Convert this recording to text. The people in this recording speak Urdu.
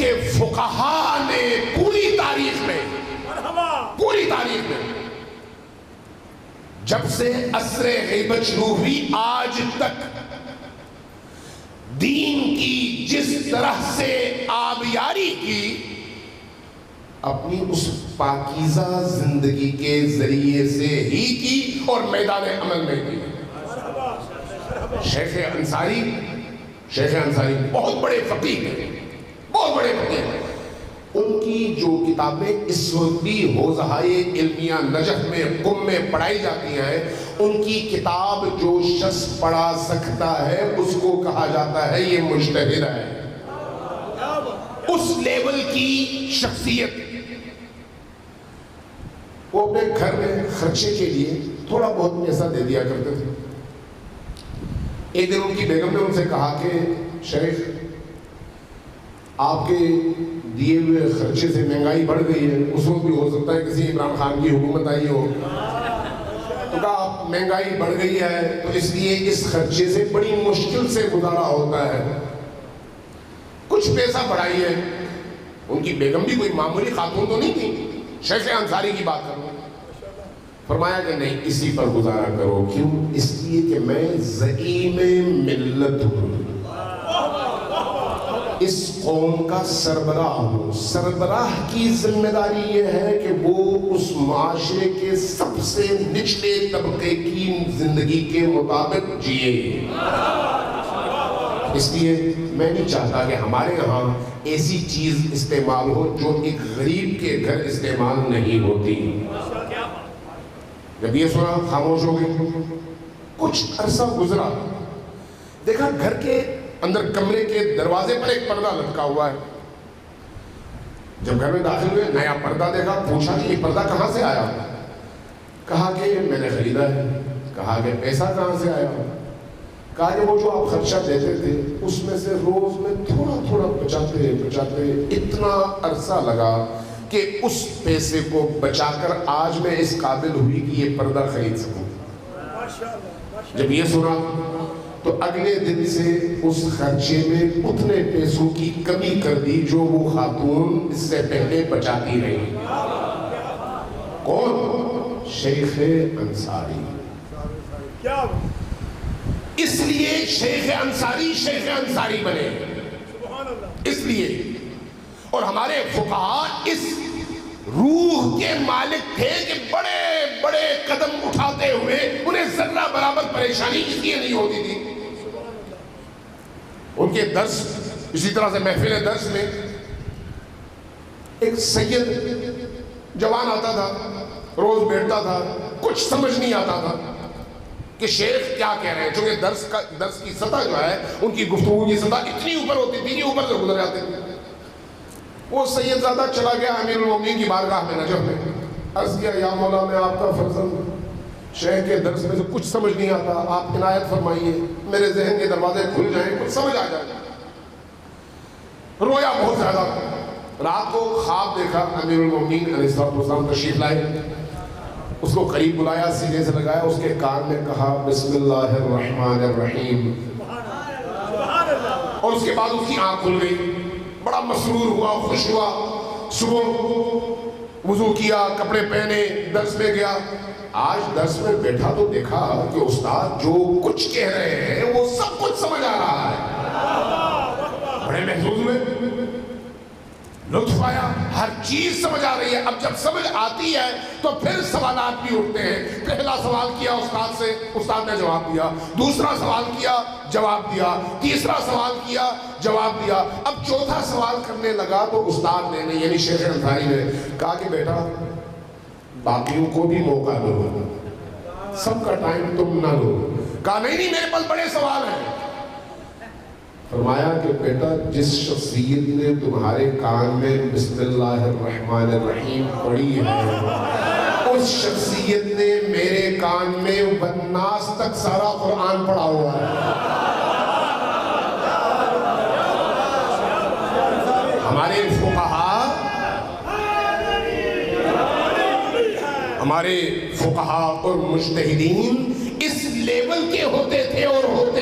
کے فقہا نے پوری تاریخ میں جب سے عصر غیبت شروع ہوئی آج تک دین کی جس طرح سے آبیاری کی، اپنی اس پاکیزہ زندگی کے ذریعے سے ہی کی اور میدان عمل میں کی۔ شیخ انصاری بہت بڑے فقیہ ہیں، بہت بڑے فقیہ ہیں۔ ان کی جو کتابیں اس وقت بھی حوزہائے علمیہ نجف میں قم میں پڑھائی جاتی ہیں، ان کی کتاب جو شخص پڑھا سکتا ہے اس کو کہا جاتا ہے یہ مجتہد ہے۔ اس لیول کی شخصیت۔ وہ اپنے گھر میں خرچے کے لیے تھوڑا بہت پیسہ دے دیا کرتے تھے۔ ایک دن ان کی بیگم نے ان سے کہا کہ شیخ آپ کے دیے ہوئے خرچے سے مہنگائی بڑھ گئی ہے، اس وقت بھی ہو سکتا ہے کسی عمران خان کی حکومت آئی ہو، تو کہا مہنگائی بڑھ گئی ہے تو اس لیے اس خرچے سے بڑی مشکل سے گزارا ہوتا ہے، کچھ پیسہ بڑھائیے۔ ان کی بیگم بھی کوئی معمولی خاتون تو نہیں تھی، شیخ انصاری کی بات کروں، فرمایا کہ نہیں اسی پر گزارا کرو۔ کیوں؟ اس لیے کہ میں زعیم ملت ہوں، اس قوم کا سربراہ ہوں۔ سربراہ کی ذمہ داری یہ ہے کہ وہ اس معاشرے کے سب سے نچلے طبقے کی زندگی کے مطابق جیے۔ اس لیے میں نہیں چاہتا کہ ہمارے ہاں ایسی چیز استعمال ہو جو ایک غریب کے گھر استعمال نہیں ہوتی۔ جب یہ سنا خاموش ہو گئی۔ کچھ عرصہ گزرا، دیکھا گھر کے اندر کمرے کے دروازے پر ایک پردہ لٹکا ہوا ہے۔ جب گھر میں داخل ہوئے نیا پردہ دیکھا، پوچھا کہ یہ پردہ کہاں سے آیا؟ کہا کہ میں نے خریدا ہے۔ کہا کہ پیسہ کہاں سے آیا؟ کہا کہ وہ جو آپ خرچہ دیتے تھے اس میں سے روز میں تھوڑا تھوڑا بچاتے اتنا عرصہ لگا کہ اس پیسے کو بچا کر آج میں اس قابل ہوئی کہ یہ پردہ خرید سکوں۔ جب یہ سنا تو اگلے دن سے اس خرچے میں اتنے پیسوں کی کمی کر دی جو وہ خاتون اس سے پہلے بچاتی رہی۔ کون؟ شیخ انصاری۔ اس لیے شیخ انصاری بنے، اس لیے۔ اور ہمارے فقہا اس روح کے مالک تھے کہ بڑے بڑے قدم اٹھاتے ہوئے انہیں ذرہ برابر پریشانی اس لیے نہیں ہوتی تھی۔ ان کے درس، اسی طرح سے محفل درس میں ایک سید جوان آتا تھا، روز بیٹھتا تھا، کچھ سمجھ نہیں آتا تھا کہ شیخ کیا کہہ رہے ہیں، چونکہ درس کی سطح جو ہے ان کی گفتگو کی سطح اتنی اوپر ہوتی تھی کہ اوپر سے گزر جاتے تھے۔ وہ سید زادہ چلا گیا امیر المومنین کی بارگاہ میں نجف میں، عرض کیا یا مولا میں آپ کا فرزند، شیخ کے درس میں سے کچھ سمجھ نہیں آتا، آپ عنایت فرمائیے، میرے ذہن کے دروازے کھل جائیں، کچھ سمجھ آ جائے۔ رویا بہت زیادہ۔ رات کو خواب دیکھا، امیر المومنین علیہ السلام تشریف لائے، اس کو قریب بلایا، سینے سے لگایا، اس کے کان میں کہا بسم اللہ الرحمن الرحیم، اور اس کے بعد اس کی آنکھ کھل گئی، بڑا مسرور ہوا، خوش ہوا۔ صبح وضو کیا، کپڑے پہنے، درس میں گیا۔ آج درس میں بیٹھا تو دیکھا کہ استاد جو کچھ کہہ رہے ہیں وہ سب کچھ سمجھ آ رہا ہے۔ بڑے محظوظ ہوئے، لطف آیا، ہر چیز سمجھ آ رہی ہے۔ اب جب سمجھ آتی ہے تو پھر سوالات بھی اٹھتے ہیں۔ پہلا سوال کیا استاد سے، استاد نے جواب دیا۔ دوسرا سوال کیا، جواب دیا۔ تیسرا سوال کیا، جواب دیا۔ اب چوتھا سوال کرنے لگا تو استاد نے یعنی شیخ انصاری نے کہا کہ بیٹا باقیوں کو بھی موقع دو، سب کا ٹائم تم نہ لو۔ کہا نہیں میرے پاس بڑے سوال ہیں۔ فرمایا کہ بیٹا جس شخصیت نے تمہارے کان میں بسم اللہ الرحمن الرحیم پڑھی ہے اس شخصیت نے میرے کان میں والناس تک سارا قرآن پڑھا ہوا ہے۔ ہمارے فقہا اور مجتہدین اس لیول کے ہوتے تھے اور ہوتے